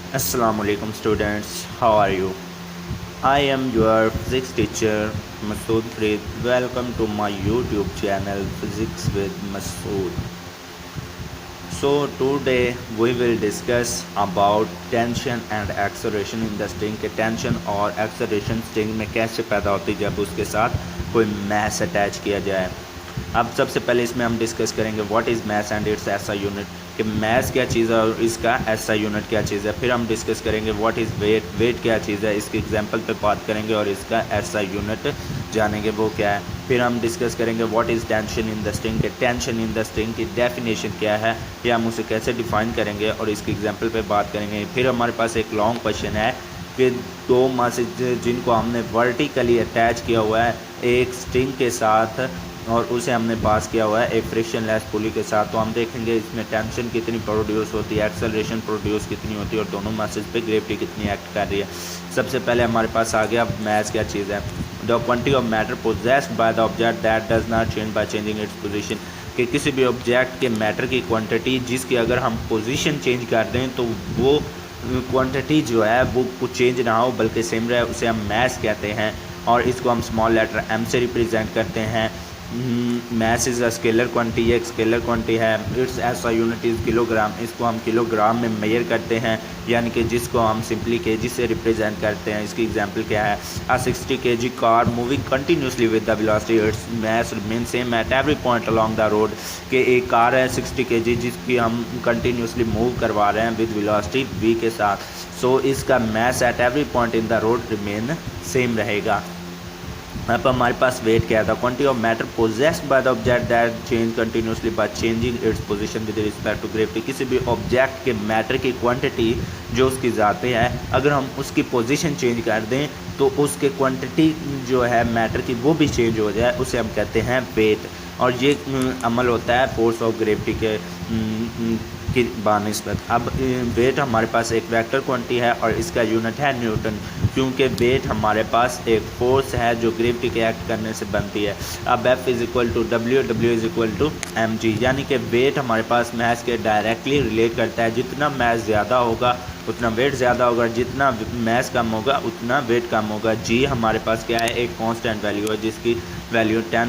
Assalamualaikum students, how are you? I am your physics teacher Masood Farid. Welcome to my YouTube channel Physics with Masood. So today we will discuss about tension and acceleration in the string के tension और acceleration string में कैसे पैदा होती है जब उसके साथ कोई मैस अटैच किया जाए। अब सबसे पहले इसमें हम डिस्कस करेंगे what is mass and its SI unit कि मैस क्या चीज़ है और इसका एसआई यूनिट क्या चीज़ है। फिर हम डिस्कस करेंगे व्हाट इज़ वेट, वेट क्या चीज़ है, इसके एग्जांपल पे बात करेंगे और इसका एसआई यूनिट जानेंगे वो क्या है। फिर हम डिस्कस करेंगे what is tension in the string के टेंशन इन द स्ट्रिंग की डेफिनेशन क्या है या हम उसे कैसे डिफाइन करेंगे और इसके एग्जांपल पे बात करेंगे। फिर हमारे पास एक लॉन्ग क्वेश्चन है कि दो मास जिनको हमने वर्टिकली अटैच किया हुआ है एक स्ट्रिंग के साथ और उसे हमने पास किया हुआ है एक फ्रिक्शन लेस पुली के साथ, तो हम देखेंगे इसमें टेंशन कितनी प्रोड्यूस होती है, एक्सेलरेशन प्रोड्यूस कितनी होती है और दोनों मासेस पे ग्रेविटी कितनी एक्ट कर रही है। सबसे पहले हमारे पास आ गया मैस क्या चीज़ है। The quantity of matter possessed by the object that does not change bye changing its position कि किसी भी ऑब्जेक्ट के मैटर की क्वांटिटी जिसकी अगर हम पोजीशन चेंज कर दें तो वो क्वांटिटी जो है वो कुछ चेंज ना हो बल्कि सेम रहे, उसे हम मैस कहते हैं और इसको हम स्मॉल लेटर एम से रिप्रेजेंट करते हैं। Mass is a scalar quantity, ये एक स्केलर क्वांटिटी है। Its SI unit is kilogram, इसको हम किलोग्राम में मेजर करते हैं यानी कि जिसको हम सिंपली केजी से रिप्रेजेंट करते हैं। इसकी एग्जांपल क्या है, a 60 kg car moving continuously with the velocity its mass remain same at every point along the road कि एक कार है 60 kg जिसकी हम कंटिन्यूसली मूव करवा रहे हैं विद वेलोसिटी v के साथ, सो इसका mass at every point in the road remain same रहेगा। अब हमारे पास वेट क्या था, quantity of matter possessed by the object that change continuously by changing its position with respect to gravity किसी भी ऑब्जेक्ट के मैटर की क्वांटिटी जो उसकी ज़ात पे है अगर हम उसकी पोजीशन चेंज कर दें तो उसके क्वांटिटी जो है मैटर की वो भी चेंज हो जाए, उसे हम कहते हैं वेट। और ये अमल होता है फोर्स ऑफ ग्रेविटी के की बानिस्बत। अब वेट हमारे पास एक वेक्टर क्वांटिटी है और इसका यूनिट है न्यूटन क्योंकि वेट हमारे पास एक फोर्स है जो ग्रेविटी के एक्ट करने से बनती है। अब F इज़ इक्वल टू डब्ल्यू, डब्ल्यू is equal to m g यानी कि वेट हमारे पास मैस के डायरेक्टली रिलेट करता है। जितना मैस ज़्यादा होगा उतना वेट ज़्यादा होगा, जितना मैस कम होगा उतना वेट कम होगा। जी हमारे पास क्या है, एक कांस्टेंट वैल्यू है जिसकी वैल्यू 10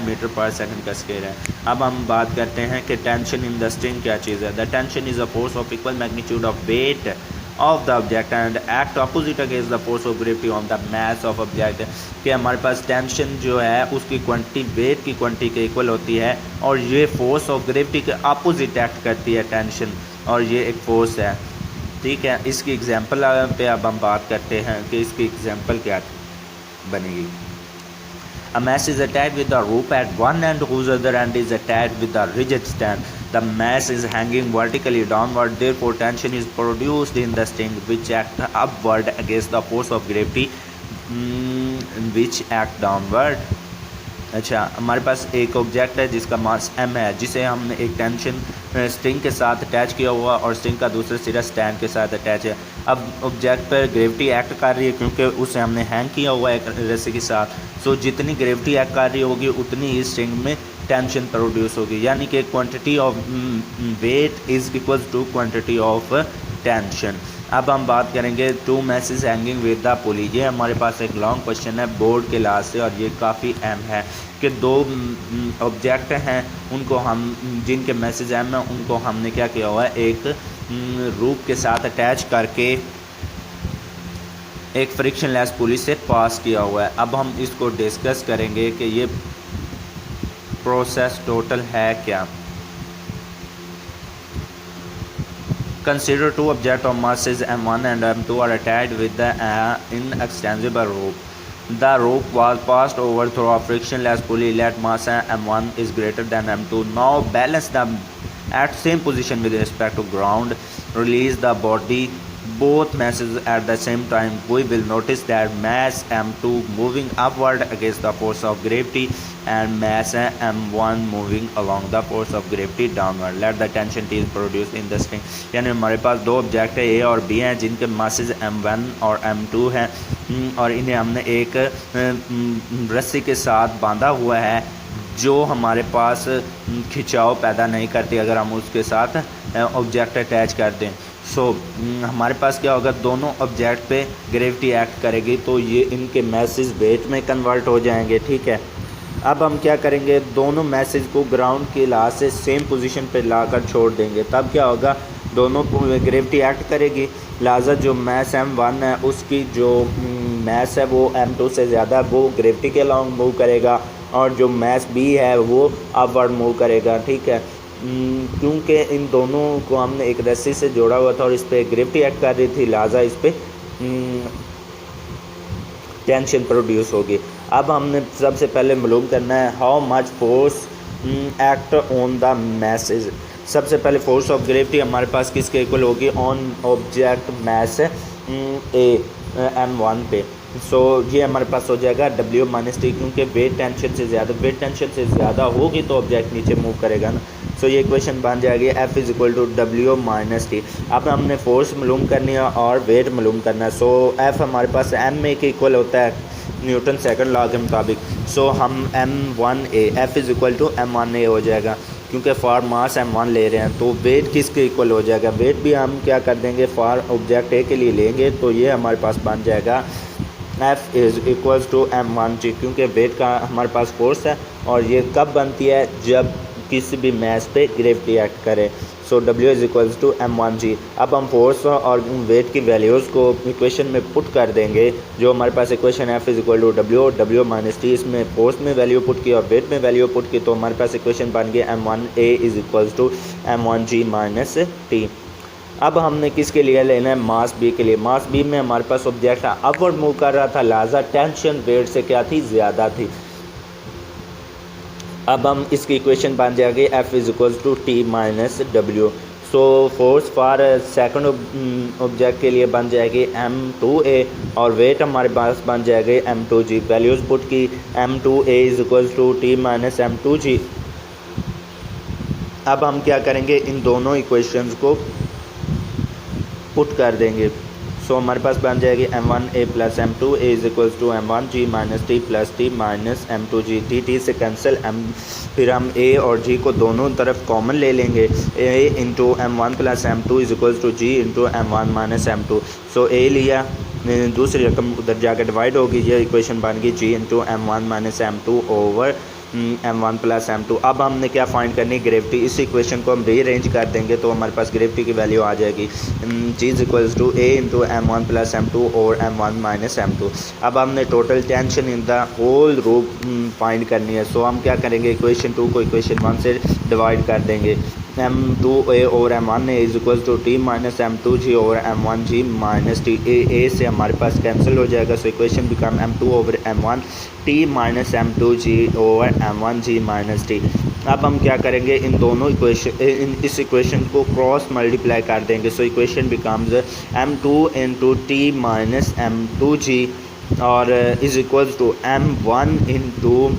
मीटर पर सेकंड का स्केयर है। अब हम बात करते हैं कि टेंशन इन द स्ट्रिंग क्या चीज़ है। The tension is a force of equal magnitude of weight of the object and act opposite against the force of gravity on the mass of object कि हमारे पास टेंशन जो है उसकी quantity wait की quantity के इक्वल होती है और ये फोर्स ऑफ ग्रेविटी के अपोजिट एक्ट करती है टेंशन, और ये एक फोर्स है। ठीक है, इसकी एग्जांपल पे अब हम बात करते हैं कि इसकी एग्जांपल क्या बनेगी। A mass is attached with a rope at one end whose other end is attached with a rigid stand. The mass is hanging vertically downward, therefore tension is produced in the string which act upward against the force of gravity which act downward. अच्छा, हमारे पास एक object है जिसका मास m है जिसे हमने एक tension string के साथ अटैच किया हुआ और स्ट्रिंग का दूसरा सिरा स्टैंड के साथ अटैच है। अब ऑब्जेक्ट पर ग्रेविटी एक्ट कर रही है क्योंकि उसे हमने हैंग किया हुआ है रस्सी के साथ, सो जितनी ग्रेविटी एक्ट कर रही होगी उतनी ही स्ट्रिंग में टेंशन प्रोड्यूस होगी यानी कि quantity of weight is equal to quantity of tension. अब हम बात करेंगे two masses hanging with the pulley. ये हमारे पास एक लॉन्ग क्वेश्चन है बोर्ड के लिहाज से और ये काफ़ी अहम है कि दो ऑब्जेक्ट हैं उनको हम जिनके मैसेज अहम हैं उनको हमने क्या किया हुआ है एक रूप के साथ अटैच करके एक फ्रिक्शन लेस पुली से पास किया हुआ है। अब हम इसको डिस्कस करेंगे कि ये प्रोसेस टोटल है क्या। Consider two objects of masses m1 and m2 are attached with the inextensible rope. The rope was passed over through a frictionless pulley. Let mass m1 is greater than m2. Now balance them at same position with respect to ground. Release the body both masses at the same time. We will notice that mass m2 moving upward against the force of gravity and mass m1 moving along the force of gravity downward. Let the tension T is produced in the string. यानी हमारे पास दो object है A और B हैं जिनके masses m1 और m2 हैं और इन्हें हमने एक रस्सी के साथ बांधा हुआ है जो हमारे पास खिंचाव पैदा नहीं करती अगर हम उसके साथ ऑब्जेक्ट अटैच कर दें। हमारे पास क्या होगा, दोनों ऑब्जेक्ट पे ग्रेविटी एक्ट करेगी तो ये इनके मैसेज वेट में कन्वर्ट हो जाएंगे, ठीक है। अब हम क्या करेंगे, दोनों मैसेज को ग्राउंड के लिहाज से सेम पोजीशन पे लाकर छोड़ देंगे, तब क्या होगा, दोनों ग्रेविटी एक्ट करेगी, लिहाजा जो मैस m1 है उसकी जो मैस है वो m2 से ज़्यादा, वो ग्रेविटी के अलॉन्ग मूव करेगा, और जो मैस b है वो अपवर्ड मूव करेगा, ठीक है। क्योंकि इन दोनों को हमने एक रस्सी से जोड़ा हुआ था और इस पर ग्रेविटी एक्ट कर रही थी, लिहाजा इस पर टेंशन प्रोड्यूस होगी। अब हमने सबसे पहले मालूम करना है how much force act on the message. सबसे पहले फोर्स ऑफ ग्रेविटी हमारे पास किसके इक्वल होगी, on object mess A m1 पे। ये हमारे पास हो जाएगा W - T, क्योंकि वेट टेंशन से ज़्यादा होगी तो ऑब्जेक्ट नीचे मूव करेगा ना। ये इक्वेशन बन जाएगी F = W - T। अब हमने फोर्स मालूम करनी है और वेट मालूम करना है। F हमारे पास ma के इक्वल होता है न्यूटन सेकंड लॉ के मुताबिक। हम m1a F = m1a हो जाएगा, क्योंकि फॉर मास m1 ले रहे हैं, तो वेट किसके इक्वल हो जाएगा, वेट भी हम क्या कर देंगे फॉर ऑब्जेक्ट ए के लिए लेंगे, तो ये हमारे पास बन जाएगा F = m1g, क्योंकि वेट का हमारे पास फोर्स है और ये कब बनती है, जब किसी भी मैस पे ग्रेविटी एक्ट करे। W = m1g। अब हम फोर्स और वेट की वैल्यूज़ को इक्वेशन में पुट कर देंगे। जो हमारे पास इक्वेशन F = W - T, इसमें फोर्स में वैल्यू पुट की और वेट में वैल्यू पुट की, तो हमारे पास इक्वेशन बन गई m1a = m1g - T। अब हमने किसके लिए लेना है, मास बी के लिए। मास बी में हमारे पास ऑब्जेक्ट अपवर्ड मूव कर रहा था, लिहाजा टेंशन वेट से क्या थी, ज़्यादा थी। अब हम इसकी इक्वेशन बन जाएगी F = T - W। Force for second object के लिए बन जाएगी m2a और वेट हमारे पास बन जाएगी m2g। वैल्यूज़ पुट की, m2a = T - m2g। अब हम क्या करेंगे, इन दोनों इक्वेशंस को पुट कर देंगे। हमारे पास बन जाएगी m1a + m2a = m1g - T + T - m2g। T से कैंसिल, फिर हम a और g को दोनों तरफ कॉमन ले लेंगे। a × m1 + m2 = g × m1 - m2। a लिया, दूसरी रकम उधर जाकर डिवाइड होगी, ये इक्वेशन बन गई g × m1 - m2 over m1 + m2। अब हमने क्या फाइंड करनी, ग्रेविटी। इस इक्वेशन को हम रीअरेंज कर देंगे तो हमारे पास ग्रेविटी की वैल्यू आ जाएगी g = a × m1 + m2 over m1 - m2। अब हमने total tension in the whole rope find करनी है। हम क्या करेंगे, इक्वेशन 2 को इक्वेशन 1 से डिवाइड कर देंगे। m2a over m1a = T - m2g over m1g - T। a से हमारे पास कैंसिल हो जाएगा, equation become m2 over m1 T - m2g over m1g - T। अब हम क्या करेंगे, इन दोनों इस इक्वेशन को क्रॉस मल्टीप्लाई कर देंगे। Equation becomes m2 × T - m2g और = m1 ×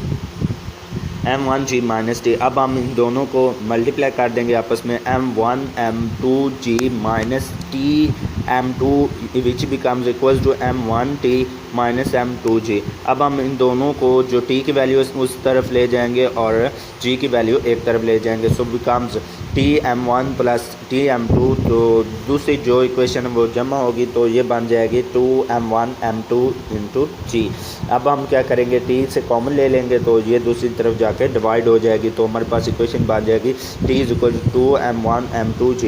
m1g - T। अब हम इन दोनों को मल्टीप्लाई कर देंगे आपस में, m1 m2g - T m2 which becomes = m1 T - m2g। अब हम इन दोनों को जो T की वैल्यू उस तरफ ले जाएंगे और G की वैल्यू एक तरफ ले जाएंगे। Becomes T m1 + T m2। तो दूसरी जो इक्वेशन है वो जमा होगी, तो ये बन जाएगी 2m1 m2 × G। अब हम क्या करेंगे, T से कॉमन ले लेंगे तो ये दूसरी तरफ जाकर डिवाइड हो जाएगी, तो हमारे पास इक्वेशन बन जाएगी T = 2m1 m2g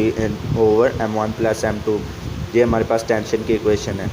over m1 + m2। ये हमारे पास टेंशन की इक्वेशन है।